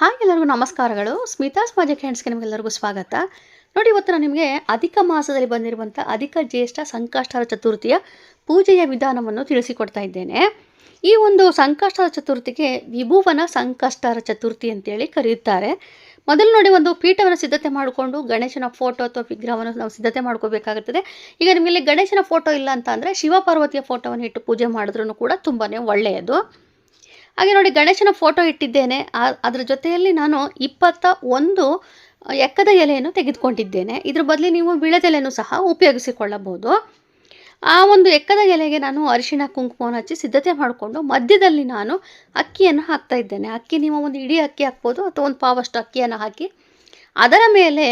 Hi ಎಲ್ಲರಿಗೂ ನಮಸ್ಕಾರಗಳು. Smitha's magic ಹ್ಯಾಂಡ್ಸ್ಗೆ ನಿಮಗೆಲ್ಲರಿಗೂ ಸ್ವಾಗತ. ನೋಡಿ, ಇವತ್ತು ನಾನು ನಿಮಗೆ ಅಧಿಕ ಮಾಸದಲ್ಲಿ ಬಂದಿರುವಂಥ ಅಧಿಕ ಜ್ಯೇಷ್ಠ ಸಂಕಷ್ಟಹರ ಚತುರ್ಥಿಯ ಪೂಜೆಯ ವಿಧಾನವನ್ನು ತಿಳಿಸಿಕೊಡ್ತಾ ಇದ್ದೇನೆ. ಈ ಒಂದು ಸಂಕಷ್ಟಹರ ಚತುರ್ಥಿಗೆ ವಿಭುವನ ಸಂಕಷ್ಟಹರ ಚತುರ್ಥಿ ಅಂತೇಳಿ ಕರೆಯುತ್ತಾರೆ. ಮೊದಲು ನೋಡಿ, ಒಂದು ಪೀಠವನ್ನು ಸಿದ್ಧತೆ ಮಾಡಿಕೊಂಡು ಗಣೇಶನ ಫೋಟೋ ಅಥವಾ ವಿಗ್ರಹವನ್ನು ನಾವು ಸಿದ್ಧತೆ ಮಾಡ್ಕೋಬೇಕಾಗುತ್ತದೆ. ಈಗ ನಿಮಗೆ ಗಣೇಶನ ಫೋಟೋ ಇಲ್ಲ ಅಂತ ಅಂದರೆ ಶಿವಪಾರ್ವತಿಯ ಫೋಟೋವನ್ನು ಇಟ್ಟು ಪೂಜೆ ಮಾಡಿದ್ರೂ ಕೂಡ ತುಂಬಾ ಒಳ್ಳೆಯದು. ಹಾಗೆ ನೋಡಿ, ಗಣೇಶನ ಫೋಟೋ ಇಟ್ಟಿದ್ದೇನೆ. ಅದರ ಜೊತೆಯಲ್ಲಿ ನಾನು 21 ಎಕ್ಕದ ಎಲೆಯನ್ನು ತೆಗೆದುಕೊಂಡಿದ್ದೇನೆ. ಇದ್ರ ಬದಲು ನೀವು ವಿಳೆದೆಲೆಯನ್ನು ಸಹ ಉಪಯೋಗಿಸಿಕೊಳ್ಳಬಹುದು. ಆ ಒಂದು ಎಕ್ಕದ ಎಲೆಗೆ ನಾನು ಅರಿಶಿಣ ಕುಂಕುಮವನ್ನು ಹಚ್ಚಿ ಸಿದ್ಧತೆ ಮಾಡಿಕೊಂಡು ಮಧ್ಯದಲ್ಲಿ ನಾನು ಅಕ್ಕಿಯನ್ನು ಹಾಕ್ತಾ ಇದ್ದೇನೆ. ಅಕ್ಕಿ ನೀವು ಒಂದು ಇಡೀ ಅಕ್ಕಿ ಹಾಕ್ಬೋದು ಅಥವಾ ಒಂದು ಪಾವಷ್ಟು ಅಕ್ಕಿಯನ್ನು ಹಾಕಿ ಅದರ ಮೇಲೆ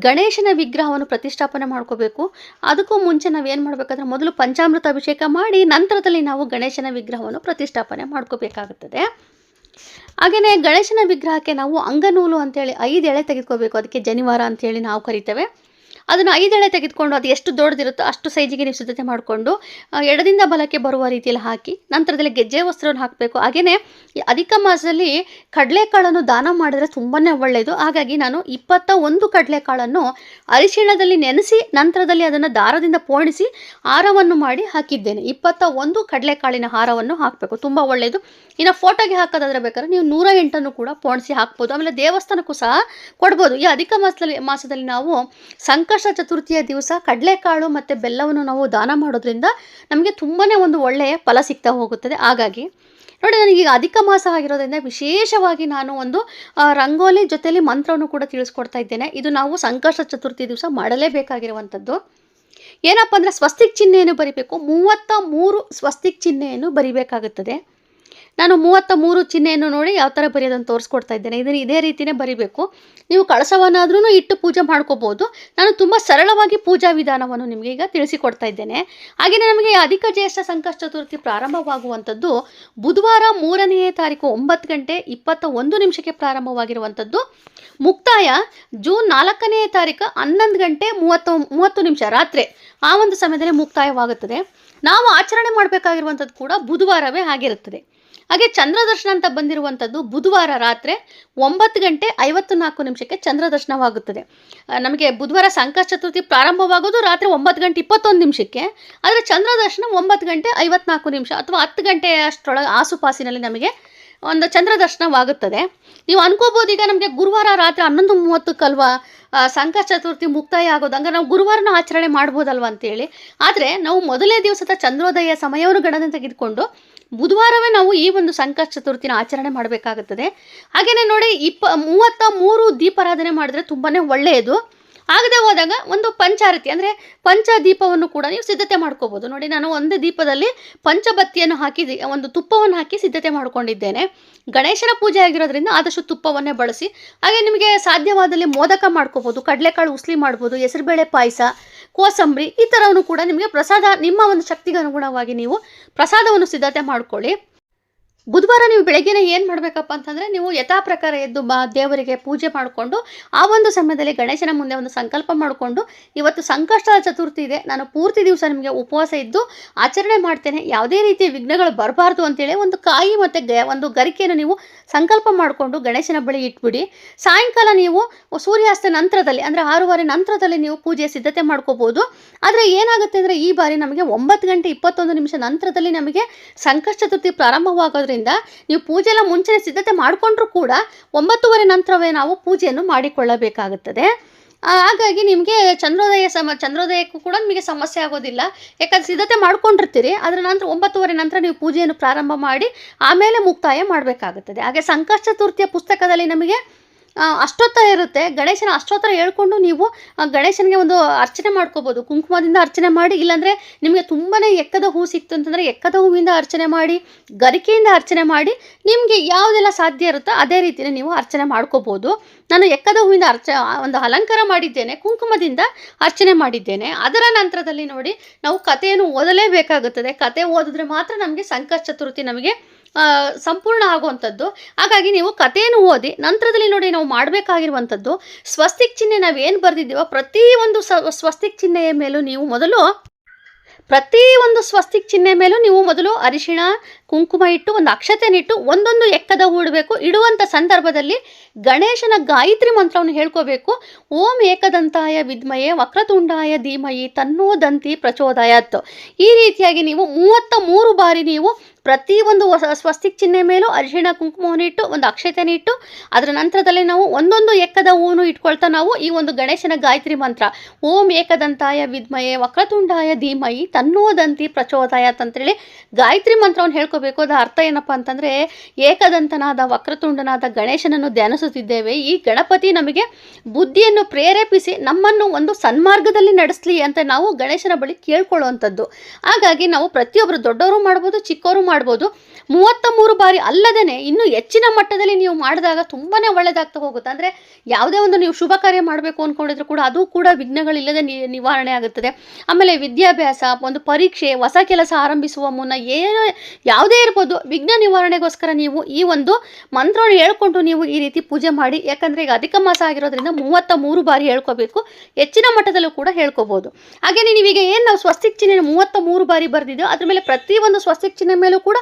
ಗಣೇಶನ ವಿಗ್ರಹವನ್ನು ಪ್ರತಿಷ್ಠಾಪನೆ ಮಾಡ್ಕೋಬೇಕು. ಅದಕ್ಕೂ ಮುಂಚೆ ನಾವೇನು ಮಾಡಬೇಕಂದ್ರೆ ಮೊದಲು ಪಂಚಾಮೃತ ಅಭಿಷೇಕ ಮಾಡಿ ನಂತರದಲ್ಲಿ ನಾವು ಗಣೇಶನ ವಿಗ್ರಹವನ್ನು ಪ್ರತಿಷ್ಠಾಪನೆ ಮಾಡ್ಕೋಬೇಕಾಗುತ್ತದೆ. ಹಾಗೆಯೇ ಗಣೇಶನ ವಿಗ್ರಹಕ್ಕೆ ನಾವು ಅಂಗನೂಲು ಅಂತೇಳಿ 5 ಎಳೆ ತೆಗೆದುಕೋಬೇಕು. ಅದಕ್ಕೆ ಜನಿವಾರ ಅಂತೇಳಿ ನಾವು ಕರಿತೇವೆ. ಅದನ್ನು 5 ಎಳೆ ತೆಗೆದುಕೊಂಡು ಅದು ಎಷ್ಟು ದೊಡ್ಡದಿರುತ್ತೋ ಅಷ್ಟು ಸೈಜಿಗೆ ನೀವು ಸಿದ್ಧತೆ ಮಾಡಿಕೊಂಡು ಎಡದಿಂದ ಬಲಕ್ಕೆ ಬರುವ ರೀತಿಯಲ್ಲಿ ಹಾಕಿ ನಂತರದಲ್ಲಿ ಗೆಜ್ಜೆ ವಸ್ತ್ರವನ್ನು ಹಾಕಬೇಕು. ಹಾಗೆಯೇ ಅಧಿಕ ಮಾಸದಲ್ಲಿ ಕಡಲೆಕಾಳನ್ನು ದಾನ ಮಾಡಿದರೆ ತುಂಬಾ ಒಳ್ಳೆಯದು. ಹಾಗಾಗಿ ನಾನು 21 ಕಡಲೆಕಾಳನ್ನು ಅರಿಶಿಣದಲ್ಲಿ ನೆನೆಸಿ ನಂತರದಲ್ಲಿ ಅದನ್ನು ದಾರದಿಂದ ಪೋಣಿಸಿ ಹಾರವನ್ನು ಮಾಡಿ ಹಾಕಿದ್ದೇನೆ. 21 ಕಡಲೆಕಾಳಿನ ಹಾರವನ್ನು ಹಾಕಬೇಕು, ತುಂಬ ಒಳ್ಳೆಯದು. ಇನ್ನು ಫೋಟೋಗೆ ಹಾಕೋದಾದ್ರೆ ಬೇಕಾದ್ರೆ ನೀವು 108 ಕೂಡ ಪೋಣಿಸಿ ಹಾಕ್ಬೋದು. ಆಮೇಲೆ ದೇವಸ್ಥಾನಕ್ಕೂ ಸಹ ಕೊಡ್ಬೋದು. ಈ ಅಧಿಕ ಮಾಸದಲ್ಲಿ ನಾವು ಸಂಕಷ್ಟ ಚತುರ್ಥಿಯ ದಿವಸ ಕಡಲೆಕಾಳು ಮತ್ತು ಬೆಲ್ಲವನ್ನು ನಾವು ದಾನ ಮಾಡೋದ್ರಿಂದ ನಮಗೆ ತುಂಬಾ ಒಂದು ಒಳ್ಳೆಯ ಫಲ ಸಿಗ್ತಾ ಹೋಗುತ್ತದೆ. ಹಾಗಾಗಿ ನೋಡಿ, ನನಗೆ ಈಗ ಅಧಿಕ ಮಾಸ ಆಗಿರೋದ್ರಿಂದ ವಿಶೇಷವಾಗಿ ನಾನು ಒಂದು ರಂಗೋಲಿ ಜೊತೆಯಲ್ಲಿ ಮಂತ್ರವನ್ನು ಕೂಡ ತಿಳಿಸ್ಕೊಡ್ತಾ ಇದ್ದೇನೆ. ಇದು ನಾವು ಸಂಕಷ್ಟ ಚತುರ್ಥಿ ದಿವಸ ಮಾಡಲೇಬೇಕಾಗಿರುವಂಥದ್ದು. ಏನಪ್ಪ ಅಂದರೆ ಸ್ವಸ್ತಿಕ್ ಚಿಹ್ನೆಯನ್ನು ಬರಿಬೇಕು. 33 ಸ್ವಸ್ತಿಕ್ ಚಿಹ್ನೆಯನ್ನು ಬರಿಬೇಕಾಗುತ್ತದೆ. ನಾನು 33 ಚಿಹ್ನೆಯನ್ನು ನೋಡಿ ಯಾವ ಥರ ಬರೆಯೋದನ್ನು ತೋರಿಸ್ಕೊಡ್ತಾ ಇದ್ದೇನೆ. ಇದನ್ನು ಇದೇ ರೀತಿಯೇ ಬರಿಬೇಕು. ನೀವು ಕಳಸವನ್ನಾದ್ರೂ ಇಟ್ಟು ಪೂಜೆ ಮಾಡ್ಕೋಬೋದು. ನಾನು ತುಂಬ ಸರಳವಾಗಿ ಪೂಜಾ ವಿಧಾನವನ್ನು ನಿಮಗೆ ಈಗ ತಿಳಿಸಿಕೊಡ್ತಾ ಇದ್ದೇನೆ. ಹಾಗೆಯೇ ನಮಗೆ ಅಧಿಕ ಜ್ಯೇಷ್ಠ ಸಂಕಷ್ಟ ಚತುರ್ಥಿ ಪ್ರಾರಂಭವಾಗುವಂಥದ್ದು ಬುಧವಾರ 3ನೇ ತಾರೀಕು 9 ಗಂಟೆ 21 ನಿಮಿಷಕ್ಕೆ ಪ್ರಾರಂಭವಾಗಿರುವಂಥದ್ದು. ಮುಕ್ತಾಯ ಜೂನ್ 4ನೇ ತಾರೀಕು 11 ಗಂಟೆ 30 ನಿಮಿಷ ರಾತ್ರಿ ಆ ಒಂದು ಸಮಯದಲ್ಲಿ ಮುಕ್ತಾಯವಾಗುತ್ತದೆ. ನಾವು ಆಚರಣೆ ಮಾಡಬೇಕಾಗಿರುವಂಥದ್ದು ಕೂಡ ಬುಧವಾರವೇ ಆಗಿರುತ್ತದೆ. ಹಾಗೆ ಚಂದ್ರ ದರ್ಶನ ಅಂತ ಬಂದಿರುವಂಥದ್ದು ಬುಧವಾರ ರಾತ್ರಿ 9 ಗಂಟೆ 54 ನಿಮಿಷಕ್ಕೆ ಚಂದ್ರ ದರ್ಶನವಾಗುತ್ತದೆ. ನಮಗೆ ಬುಧವಾರ ಸಂಕಷ್ಟ ಚತುರ್ಥಿ ಪ್ರಾರಂಭವಾಗೋದು ರಾತ್ರಿ 9 ಗಂಟೆ 21 ನಿಮಿಷಕ್ಕೆ. ಆದರೆ ಚಂದ್ರ ದರ್ಶನ 9 ಗಂಟೆ 54 ನಿಮಿಷ ಅಥವಾ 10 ಗಂಟೆ ಅಷ್ಟರೊಳಗೆ ಆಸುಪಾಸಿನಲ್ಲಿ ನಮಗೆ ಒಂದು ಚಂದ್ರ ದರ್ಶನವಾಗುತ್ತದೆ. ನೀವು ಅನ್ಕೋಬೋದು, ಈಗ ನಮಗೆ ಗುರುವಾರ ರಾತ್ರಿ 11:30 ಸಂಕಷ್ಟ ಚತುರ್ಥಿ ಮುಕ್ತಾಯ ಆಗೋದು, ಹಂಗಾರೆ ನಾವು ಗುರುವಾರನ ಆಚರಣೆ ಮಾಡ್ಬೋದಲ್ವ ಅಂತೇಳಿ. ಆದರೆ ನಾವು ಮೊದಲನೇ ದಿವಸದ ಚಂದ್ರೋದಯ ಸಮಯವನ್ನು ಗಣನೆ ತೆಗೆದುಕೊಂಡು ಬುಧವಾರವೇ ನಾವು ಈ ಒಂದು ಸಂಕಷ್ಟ ಚತುರ್ಥಿನ ಆಚರಣೆ ಮಾಡಬೇಕಾಗುತ್ತದೆ. ಹಾಗೆಯೇ ನೋಡಿ, 33 ದೀಪಾರಾಧನೆ ಮಾಡಿದ್ರೆ ತುಂಬಾ ಒಳ್ಳೆಯದು. ಆಗದೆ ಹೋದಾಗ ಒಂದು ಪಂಚಾರತಿ ಅಂದರೆ ಪಂಚದೀಪವನ್ನು ಕೂಡ ನೀವು ಸಿದ್ಧತೆ ಮಾಡ್ಕೋಬೋದು. ನೋಡಿ, ನಾನು ಒಂದು ದೀಪದಲ್ಲಿ ಪಂಚಬತ್ತಿಯನ್ನು ಹಾಕಿ ಒಂದು ತುಪ್ಪವನ್ನು ಹಾಕಿ ಸಿದ್ಧತೆ ಮಾಡ್ಕೊಂಡಿದ್ದೇನೆ. ಗಣೇಶನ ಪೂಜೆ ಆಗಿರೋದ್ರಿಂದ ಆದಷ್ಟು ತುಪ್ಪವನ್ನೇ ಬಳಸಿ. ಹಾಗೆ ನಿಮಗೆ ಸಾಧ್ಯವಾದಲ್ಲಿ ಮೋದಕ ಮಾಡ್ಕೋಬೋದು, ಕಡಲೆಕಾಳು ಉಸ್ಲಿ ಮಾಡ್ಬೋದು, ಹೆಸರುಬೇಳೆ ಪಾಯಸ, ಕೋಸಂಬರಿ ಈ ಥರವನ್ನು ಕೂಡ ನಿಮಗೆ ಪ್ರಸಾದ ನಿಮ್ಮ ಒಂದು ಶಕ್ತಿಗೆ ಅನುಗುಣವಾಗಿ ನೀವು ಪ್ರಸಾದವನ್ನು ಸಿದ್ಧತೆ ಮಾಡ್ಕೊಳ್ಳಿ. ಬುಧವಾರ ನೀವು ಬೆಳಗ್ಗೆನೇ ಏನು ಮಾಡಬೇಕಪ್ಪ ಅಂತಂದರೆ, ನೀವು ಯಥಾ ಪ್ರಕಾರ ಎದ್ದು ದೇವರಿಗೆ ಪೂಜೆ ಮಾಡಿಕೊಂಡು ಆ ಒಂದು ಸಮಯದಲ್ಲಿ ಗಣೇಶನ ಮುಂದೆ ಒಂದು ಸಂಕಲ್ಪ ಮಾಡಿಕೊಂಡು ಇವತ್ತು ಸಂಕಷ್ಟದ ಚತುರ್ಥಿ ಇದೆ, ನಾನು ಪೂರ್ತಿ ದಿವಸ ನಿಮಗೆ ಉಪವಾಸ ಇದ್ದು ಆಚರಣೆ ಮಾಡ್ತೇನೆ, ಯಾವುದೇ ರೀತಿಯ ವಿಘ್ನಗಳು ಬರಬಾರ್ದು ಅಂತೇಳಿ ಒಂದು ಕಾಯಿ ಮತ್ತು ಒಂದು ಗರಿಕೆಯನ್ನು ನೀವು ಸಂಕಲ್ಪ ಮಾಡಿಕೊಂಡು ಗಣೇಶನ ಬಳಿ ಇಟ್ಬಿಡಿ. ಸಾಯಂಕಾಲ ನೀವು ಸೂರ್ಯಾಸ್ತ ನಂತರದಲ್ಲಿ ಅಂದರೆ 6:30 ನಂತರದಲ್ಲಿ ನೀವು ಪೂಜೆ ಸಿದ್ಧತೆ ಮಾಡ್ಕೋಬೋದು. ಆದರೆ ಏನಾಗುತ್ತೆ ಅಂದರೆ ಈ ಬಾರಿ ನಮಗೆ 9 ಗಂಟೆ 21 ನಿಮಿಷ ನಂತರದಲ್ಲಿ ನಮಗೆ ಸಂಕಷ್ಟ ಚತುರ್ಥಿ ಪ್ರಾರಂಭವಾಗೋದ್ರಿಂದ ನೀವು ಪೂಜೆ ಎಲ್ಲ ಮುಂಚೆನೇ ಸಿದ್ಧತೆ ಮಾಡಿಕೊಂಡ್ರೂ ಕೂಡ 9:30 ನಂತರವೇ ನಾವು ಪೂಜೆಯನ್ನು ಮಾಡಿಕೊಳ್ಳಬೇಕಾಗುತ್ತದೆ. ಹಾಗಾಗಿ ನಿಮಗೆ ಚಂದ್ರೋದಯಕ್ಕೂ ಕೂಡ ನಿಮಗೆ ಸಮಸ್ಯೆ ಆಗೋದಿಲ್ಲ. ಯಾಕಂದ್ರೆ ಸಿದ್ಧತೆ ಮಾಡ್ಕೊಂಡಿರ್ತೀರಿ. ಅದರ ನಂತರ 9:30 ನಂತರ ನೀವು ಪೂಜೆಯನ್ನು ಪ್ರಾರಂಭ ಮಾಡಿ ಆಮೇಲೆ ಮುಕ್ತಾಯ ಮಾಡಬೇಕಾಗುತ್ತದೆ. ಹಾಗೆ ಸಂಕಷ್ಟ ಚತುರ್ಥಿಯ ಪುಸ್ತಕದಲ್ಲಿ ನಮಗೆ ಅಷ್ಟೋತ್ತರ ಇರುತ್ತೆ. ಗಣೇಶನ ಅಷ್ಟೋತ್ತರ ಹೇಳ್ಕೊಂಡು ನೀವು ಗಣೇಶನಿಗೆ ಒಂದು ಅರ್ಚನೆ ಮಾಡ್ಕೋಬೋದು. ಕುಂಕುಮದಿಂದ ಅರ್ಚನೆ ಮಾಡಿ, ಇಲ್ಲಾಂದರೆ ನಿಮಗೆ ತುಂಬಾ ಎಕ್ಕದ ಹೂ ಸಿಕ್ತು ಅಂತಂದರೆ ಎಕ್ಕದ ಹೂವಿಂದ ಅರ್ಚನೆ ಮಾಡಿ, ಗರಿಕೆಯಿಂದ ಅರ್ಚನೆ ಮಾಡಿ, ನಿಮಗೆ ಯಾವುದೆಲ್ಲ ಸಾಧ್ಯ ಇರುತ್ತೋ ಅದೇ ರೀತಿಯೇ ನೀವು ಅರ್ಚನೆ ಮಾಡ್ಕೋಬೋದು. ನಾನು ಎಕ್ಕದ ಹೂವಿಂದ ಒಂದು ಅಲಂಕಾರ ಮಾಡಿದ್ದೇನೆ, ಕುಂಕುಮದಿಂದ ಅರ್ಚನೆ ಮಾಡಿದ್ದೇನೆ. ಅದರ ನಂತರದಲ್ಲಿ ನೋಡಿ, ನಾವು ಕಥೆಯನ್ನು ಓದಲೇಬೇಕಾಗುತ್ತದೆ. ಕತೆ ಓದಿದ್ರೆ ಮಾತ್ರ ನಮಗೆ ಸಂಕಷ್ಟ ಚತುರ್ಥಿ ನಮಗೆ ಸಂಪೂರ್ಣ ಆಗುವಂಥದ್ದು. ಹಾಗಾಗಿ ನೀವು ಕಥೆಯನ್ನು ಓದಿ ನಂತರದಲ್ಲಿ ನೋಡಿ, ನಾವು ಮಾಡಬೇಕಾಗಿರುವಂಥದ್ದು ಸ್ವಸ್ತಿಕ್ ಚಿಹ್ನೆ ನಾವೇನು ಬರೆದಿದ್ದೀವೋ ಪ್ರತಿಯೊಂದು ಸ್ವಸ್ತಿಕ್ ಚಿಹ್ನೆಯ ಮೇಲೂ ನೀವು ಮೊದಲು ಪ್ರತಿ ಒಂದು ಸ್ವಸ್ತಿಕ್ ಚಿಹ್ನೆ ಮೇಲೂ ನೀವು ಮೊದಲು ಅರಿಶಿಣ ಕುಂಕುಮ ಇಟ್ಟು ಒಂದು ಅಕ್ಷತೆನಿಟ್ಟು ಒಂದೊಂದು ಎಕ್ಕದ ಹೂಡಬೇಕು. ಇಡುವಂಥ ಸಂದರ್ಭದಲ್ಲಿ ಗಣೇಶನ ಗಾಯತ್ರಿ ಮಂತ್ರವನ್ನು ಹೇಳ್ಕೋಬೇಕು. ಓಂ ಏಕದಂತಾಯ ವಿದ್ಮಯೇ ವಕ್ರತುಂಡಾಯ ಧೀಮಹಿ ತನ್ನೋ ದಂತಿ ಪ್ರಚೋದಯಾತ್. ಈ ರೀತಿಯಾಗಿ ನೀವು 33 ಬಾರಿ ನೀವು ಪ್ರತಿಯೊಂದು ಸ್ವಸ್ತಿಕ್ ಚಿಹ್ನೆ ಮೇಲೂ ಅರಿಶಿಣ ಕುಂಕುಮವನ್ನು ಇಟ್ಟು ಒಂದು ಅಕ್ಷತೆಯನ್ನು ಇಟ್ಟು ಅದರ ನಂತರದಲ್ಲಿ ನಾವು ಒಂದೊಂದು ಎಕ್ಕದ ಹೂವನ್ನು ಇಟ್ಕೊಳ್ತಾ ನಾವು ಈ ಒಂದು ಗಣೇಶನ ಗಾಯತ್ರಿ ಮಂತ್ರ ಓಂ ಏಕದಂತಾಯ ವಿದ್ಮಯೇ ವಕ್ರತುಂಡಾಯ ಧೀಮಹಿ ತನ್ನೋ ದಂತಿ ಪ್ರಚೋದಯಾತ್ ಅಂತೇಳಿ ಗಾಯತ್ರಿ ಮಂತ್ರವನ್ನು ಹೇಳ್ಕೋಬೇಕು. ಅದರ ಅರ್ಥ ಏನಪ್ಪ ಅಂತಂದರೆ, ಏಕದಂತನಾದ ವಕ್ರತುಂಡನಾದ ಗಣೇಶನನ್ನು ಧ್ಯಾನಿಸುತ್ತಿದ್ದೇವೆ. ಈ ಗಣಪತಿ ನಮಗೆ ಬುದ್ಧಿಯನ್ನು ಪ್ರೇರೇಪಿಸಿ ನಮ್ಮನ್ನು ಒಂದು ಸನ್ಮಾರ್ಗದಲ್ಲಿ ನಡೆಸಲಿ ಅಂತ ನಾವು ಗಣೇಶನ ಬಳಿ ಕೇಳ್ಕೊಳ್ಳುವಂಥದ್ದು. ಹಾಗಾಗಿ ನಾವು ಪ್ರತಿಯೊಬ್ಬರು ದೊಡ್ಡವರು ಮಾಡ್ಬೋದು, ಚಿಕ್ಕವರು ಮಾಡ್ಬೋದು. 33 ಬಾರಿ ಅಲ್ಲದೇ ಇನ್ನೂ ಹೆಚ್ಚಿನ ಮಟ್ಟದಲ್ಲಿ ನೀವು ಮಾಡಿದಾಗ ತುಂಬಾ ಒಳ್ಳೆಯದಾಗ್ತಾ ಹೋಗುತ್ತೆ. ಅಂದರೆ ಯಾವುದೇ ಒಂದು ನೀವು ಶುಭ ಕಾರ್ಯ ಮಾಡಬೇಕು ಅಂದ್ಕೊಂಡಿದ್ರು ಕೂಡ ಅದು ಕೂಡ ವಿಘ್ನಗಳಿಲ್ಲದೆ ನಿವಾರಣೆ ಆಗುತ್ತದೆ. ಆಮೇಲೆ ವಿದ್ಯಾಭ್ಯಾಸ, ಒಂದು ಪರೀಕ್ಷೆ, ಹೊಸ ಕೆಲಸ ಆರಂಭಿಸುವ ಮುನ್ನ ಯಾವುದೇ ಇರ್ಬೋದು, ವಿಘ್ನ ನಿವಾರಣೆಗೋಸ್ಕರ ನೀವು ಈ ಒಂದು ಮಂತ್ರವನ್ನು ಹೇಳ್ಕೊಂಡು ನೀವು ಈ ರೀತಿ ಪೂಜೆ ಮಾಡಿ. ಯಾಕಂದರೆ ಈಗ ಅಧಿಕ ಮಾಸ ಆಗಿರೋದ್ರಿಂದ 33 ಬಾರಿ ಹೇಳ್ಕೋಬೇಕು. ಹೆಚ್ಚಿನ ಮಟ್ಟದಲ್ಲೂ ಕೂಡ ಹೇಳ್ಕೋಬೋದು. ಹಾಗೆಯೇ ನೀವೀಗ ಏನು ನಾವು ಸ್ವಸ್ತಿಕ್ ಚಿಹ್ನೆ 33 ಬಾರಿ ಬರೆದಿದ್ದೋ ಅದ್ರ ಮೇಲೆ ಪ್ರತಿಯೊಂದು ಸ್ವಸ್ತಿಕ್ ಚಿಹ್ನೆ ಮೇಲೂ ಕೂಡ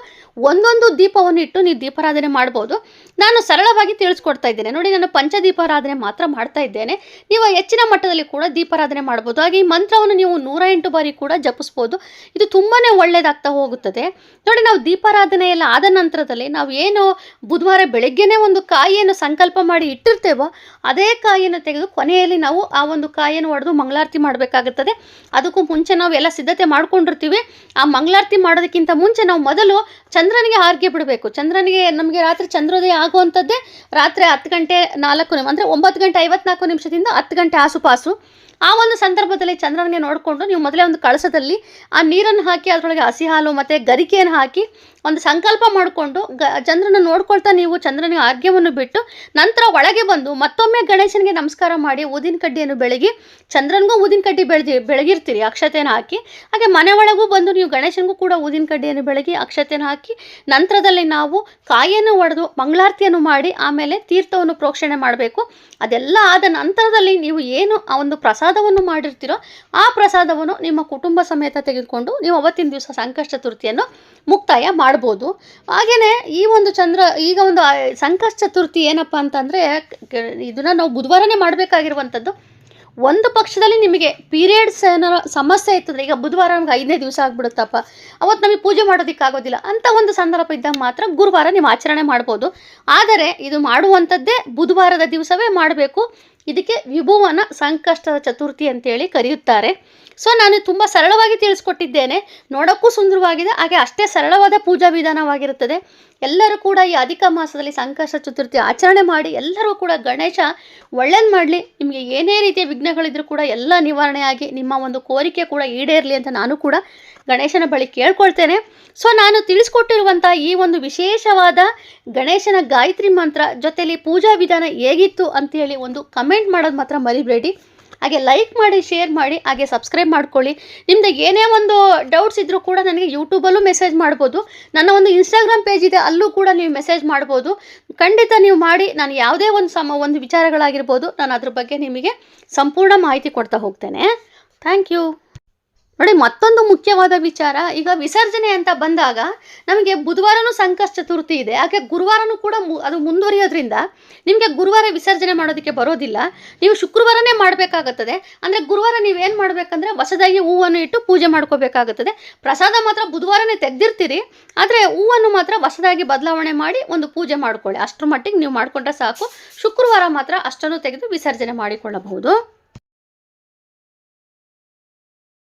ಒಂದೊಂದು ದೀಪವನ್ನು ಇಟ್ಟು ನೀವು ದೀಪಾರಾಧನೆ ಮಾಡ್ಬೋದು. ನಾನು ಸರಳವಾಗಿ ತಿಳಿಸ್ಕೊಡ್ತಾ ಇದ್ದೇನೆ ನೋಡಿ. ನಾನು ಪಂಚದೀಪಾರಾಧನೆ ಮಾತ್ರ ಮಾಡ್ತಾ ಇದ್ದೇನೆ. ನೀವು ಹೆಚ್ಚಿನ ಮಟ್ಟದಲ್ಲಿ ಕೂಡ ದೀಪಾರಾಧನೆ ಮಾಡ್ಬೋದು. ಹಾಗೆ ಈ ಮಂತ್ರವನ್ನು ನೀವು 108 ಬಾರಿ ಕೂಡ ಜಪಿಸ್ಬೋದು. ಇದು ತುಂಬಾ ಒಳ್ಳೆಯದಾಗ್ತಾ ಹೋಗುತ್ತದೆ ನೋಡಿ. ನಾವು ದೀಪಾರಾಧನೆ ಎಲ್ಲ ಆದ ನಂತರದಲ್ಲಿ ನಾವು ಏನು ಬುಧವಾರ ಬೆಳಗ್ಗೆನೇ ಒಂದು ಕಾಯಿಯನ್ನು ಸಂಕಲ್ಪ ಮಾಡಿ ಇಟ್ಟಿರ್ತೇವೋ ಅದೇ ಕಾಯಿಯನ್ನು ತೆಗೆದು ಕೊನೆಯಲ್ಲಿ ನಾವು ಆ ಒಂದು ಕಾಯಿಯನ್ನು ಒಡೆದು ಮಂಗಳಾರತಿ ಮಾಡಬೇಕಾಗುತ್ತದೆ. ಅದಕ್ಕೂ ಮುಂಚೆ ನಾವು ಎಲ್ಲ ಸಿದ್ಧತೆ ಮಾಡ್ಕೊಂಡಿರ್ತೀವಿ. ಆ ಮಂಗಳಾರತಿ ಮಾಡೋದಕ್ಕಿಂತ ಮುಂಚೆ ನಾವು ಮೊದಲು ಚಂದ್ರನಿಗೆ ಆರ್ಗೆ ಬಿಡಬೇಕು. ಚಂದ್ರನಿಗೆ ನಮಗೆ ರಾತ್ರಿ ಚಂದ್ರೋದಯ ಆಗುವಂಥದ್ದೇ ರಾತ್ರಿ 10 ಗಂಟೆ 4 ನಿಮಿಷ, ಅಂದರೆ 9 ಗಂಟೆ 54 ನಿಮಿಷದಿಂದ 10 ಗಂಟೆ ಆಸುಪಾಸು. ಆ ಒಂದು ಸಂದರ್ಭದಲ್ಲಿ ಚಂದ್ರನಿಗೆ ನೋಡಿಕೊಂಡು ನೀವು ಮೊದಲೇ ಒಂದು ಕಳಸದಲ್ಲಿ ಆ ನೀರನ್ನು ಹಾಕಿ ಅದರೊಳಗೆ ಹಸಿ ಹಾಲು ಮತ್ತು ಗರಿಕೆಯನ್ನು ಹಾಕಿ ಒಂದು ಸಂಕಲ್ಪ ಮಾಡಿಕೊಂಡು ಚಂದ್ರನ ನೋಡ್ಕೊಳ್ತಾ ನೀವು ಚಂದ್ರನಿಗೆ ಆರ್ಘ್ಯವನ್ನು ಬಿಟ್ಟು ನಂತರ ಒಳಗೆ ಬಂದು ಮತ್ತೊಮ್ಮೆ ಗಣೇಶನಿಗೆ ನಮಸ್ಕಾರ ಮಾಡಿ ಊದಿನ ಕಡ್ಡಿಯನ್ನು ಬೆಳಗಿ, ಚಂದ್ರನಿಗೂ ಊದಿನ ಕಡ್ಡಿ ಬೆಳಗಿರ್ತೀರಿ ಅಕ್ಷತೆಯನ್ನು ಹಾಕಿ. ಹಾಗೆ ಮನೆ ಒಳಗೂ ಬಂದು ನೀವು ಗಣೇಶನಿಗೂ ಕೂಡ ಊದಿನ ಕಡ್ಡಿಯನ್ನು ಬೆಳಗಿ ಅಕ್ಷತೆಯನ್ನು ಹಾಕಿ ನಂತರದಲ್ಲಿ ನಾವು ಕಾಯಿಯನ್ನು ಒಡೆದು ಮಂಗಳಾರತಿಯನ್ನು ಮಾಡಿ ಆಮೇಲೆ ತೀರ್ಥವನ್ನು ಪ್ರೋಕ್ಷಣೆ ಮಾಡಬೇಕು. ಅದೆಲ್ಲ ಆದ ನಂತರದಲ್ಲಿ ನೀವು ಏನು ಆ ಒಂದು ಪ್ರಸಾದವನ್ನು ಮಾಡಿರ್ತೀರೋ ಆ ಪ್ರಸಾದವನ್ನು ನಿಮ್ಮ ಕುಟುಂಬ ಸಮೇತ ತೆಗೆದುಕೊಂಡು ನೀವು ಅವತ್ತಿನ ದಿವಸ ಸಂಕಷ್ಟ ಚತುರ್ಥಿಯನ್ನು ಮುಕ್ತಾಯ ಮಾಡ್ಬೋದು. ಹಾಗೆಯೇ ಈ ಒಂದು ಈಗ ಒಂದು ಸಂಕಷ್ಟ ಚತುರ್ಥಿ ಏನಪ್ಪ ಅಂತಂದರೆ, ಇದನ್ನು ನಾವು ಬುಧವಾರನೇ ಮಾಡಬೇಕಾಗಿರುವಂಥದ್ದು. ಒಂದು ಪಕ್ಷದಲ್ಲಿ ನಿಮಗೆ ಪೀರಿಯಡ್ಸ್ ಏನಾರ ಸಮಸ್ಯೆ ಇರ್ತದೆ, ಈಗ ಬುಧವಾರ ನಮ್ಗೆ 5ನೇ ದಿವಸ ಆಗಿಬಿಡುತ್ತಪ್ಪ, ಅವತ್ತು ನಮಗೆ ಪೂಜೆ ಮಾಡೋದಕ್ಕಾಗೋದಿಲ್ಲ ಅಂತ ಒಂದು ಸಂದರ್ಭ ಇದ್ದಾಗ ಮಾತ್ರ ಗುರುವಾರ ನೀವು ಆಚರಣೆ ಮಾಡ್ಬೋದು. ಆದರೆ ಇದು ಮಾಡುವಂಥದ್ದೇ ಬುಧವಾರದ ದಿವಸವೇ ಮಾಡಬೇಕು. ಇದಕ್ಕೆ ವಿಭುವನ ಸಂಕಷ್ಟದ ಚತುರ್ಥಿ ಅಂತೇಳಿ ಕರೆಯುತ್ತಾರೆ. ಸೊ ನಾನು ತುಂಬ ಸರಳವಾಗಿ ತಿಳಿಸ್ಕೊಟ್ಟಿದ್ದೇನೆ. ನೋಡೋಕ್ಕೂ ಸುಂದರವಾಗಿದೆ, ಹಾಗೆ ಅಷ್ಟೇ ಸರಳವಾದ ಪೂಜಾ ವಿಧಾನವಾಗಿರುತ್ತದೆ. ಎಲ್ಲರೂ ಕೂಡ ಈ ಅಧಿಕ ಮಾಸದಲ್ಲಿ ಸಂಕಷ್ಟ ಚತುರ್ಥಿ ಆಚರಣೆ ಮಾಡಿ ಎಲ್ಲರೂ ಕೂಡ ಗಣೇಶ ಒಳ್ಳೇದು ಮಾಡಲಿ. ನಿಮಗೆ ಏನೇ ರೀತಿಯ ವಿಘ್ನಗಳಿದ್ರೂ ಕೂಡ ಎಲ್ಲ ನಿವಾರಣೆಯಾಗಿ ನಿಮ್ಮ ಒಂದು ಕೋರಿಕೆ ಕೂಡ ಈಡೇರಲಿ ಅಂತ ನಾನು ಕೂಡ ಗಣೇಶನ ಬಳಿ ಕೇಳ್ಕೊಳ್ತೇನೆ. ಸೊ ನಾನು ತಿಳಿಸ್ಕೊಟ್ಟಿರುವಂಥ ಈ ಒಂದು ವಿಶೇಷವಾದ ಗಣೇಶನ ಗಾಯತ್ರಿ ಮಂತ್ರ ಜೊತೆಲಿ ಪೂಜಾ ವಿಧಾನ ಹೇಗಿತ್ತು ಅಂತೇಳಿ ಒಂದು ಕಮೆಂಟ್ ಮಾಡೋದು ಮಾತ್ರ ಮರಿಬೇಡಿ. ಹಾಗೆ ಲೈಕ್ ಮಾಡಿ, ಶೇರ್ ಮಾಡಿ, ಹಾಗೆ ಸಬ್ಸ್ಕ್ರೈಬ್ ಮಾಡ್ಕೊಳ್ಳಿ. ನಿಮ್ಮದು ಏನೇ ಒಂದು ಡೌಟ್ಸ್ ಇದ್ದರೂ ಕೂಡ ನನಗೆ ಯೂಟ್ಯೂಬಲ್ಲೂ ಮೆಸೇಜ್ ಮಾಡ್ಬೋದು. ನನ್ನ ಒಂದು ಇನ್ಸ್ಟಾಗ್ರಾಮ್ ಪೇಜ್ ಇದೆ, ಅಲ್ಲೂ ಕೂಡ ನೀವು ಮೆಸೇಜ್ ಮಾಡ್ಬೋದು. ಖಂಡಿತ ನೀವು ಮಾಡಿ, ನಾನು ಯಾವುದೇ ಒಂದು ವಿಚಾರಗಳಾಗಿರ್ಬೋದು ನಾನು ಅದ್ರ ಬಗ್ಗೆ ನಿಮಗೆ ಸಂಪೂರ್ಣ ಮಾಹಿತಿ ಕೊಡ್ತಾ ಹೋಗ್ತೇನೆ. Thank you. ನೋಡಿ, ಮತ್ತೊಂದು ಮುಖ್ಯವಾದ ವಿಚಾರ, ಈಗ ವಿಸರ್ಜನೆ ಅಂತ ಬಂದಾಗ ನಮಗೆ ಬುಧವಾರನೂ ಸಂಕಷ್ಟ ಚತುರ್ಥಿ ಇದೆ, ಹಾಗೆ ಗುರುವಾರನೂ ಕೂಡ ಅದು ಮುಂದುವರಿಯೋದ್ರಿಂದ ನಿಮಗೆ ಗುರುವಾರ ವಿಸರ್ಜನೆ ಮಾಡೋದಕ್ಕೆ ಬರೋದಿಲ್ಲ. ನೀವು ಶುಕ್ರವಾರನೇ ಮಾಡಬೇಕಾಗುತ್ತದೆ. ಅಂದರೆ ಗುರುವಾರ ನೀವೇನು ಮಾಡಬೇಕಂದ್ರೆ ಹೊಸದಾಗಿ ಹೂವನ್ನು ಇಟ್ಟು ಪೂಜೆ ಮಾಡ್ಕೋಬೇಕಾಗುತ್ತದೆ. ಪ್ರಸಾದ ಮಾತ್ರ ಬುಧವಾರನೇ ತೆಗೆದಿರ್ತೀರಿ, ಆದರೆ ಹೂವನ್ನು ಮಾತ್ರ ಹೊಸದಾಗಿ ಬದಲಾವಣೆ ಮಾಡಿ ಒಂದು ಪೂಜೆ ಮಾಡ್ಕೊಳ್ಳಿ. ಅಷ್ಟರ ಮಟ್ಟಿಗೆ ನೀವು ಮಾಡಿಕೊಂಡ್ರೆ ಸಾಕು. ಶುಕ್ರವಾರ ಮಾತ್ರ ಅಷ್ಟನ್ನು ತೆಗೆದು ವಿಸರ್ಜನೆ ಮಾಡಿಕೊಳ್ಳಬಹುದು.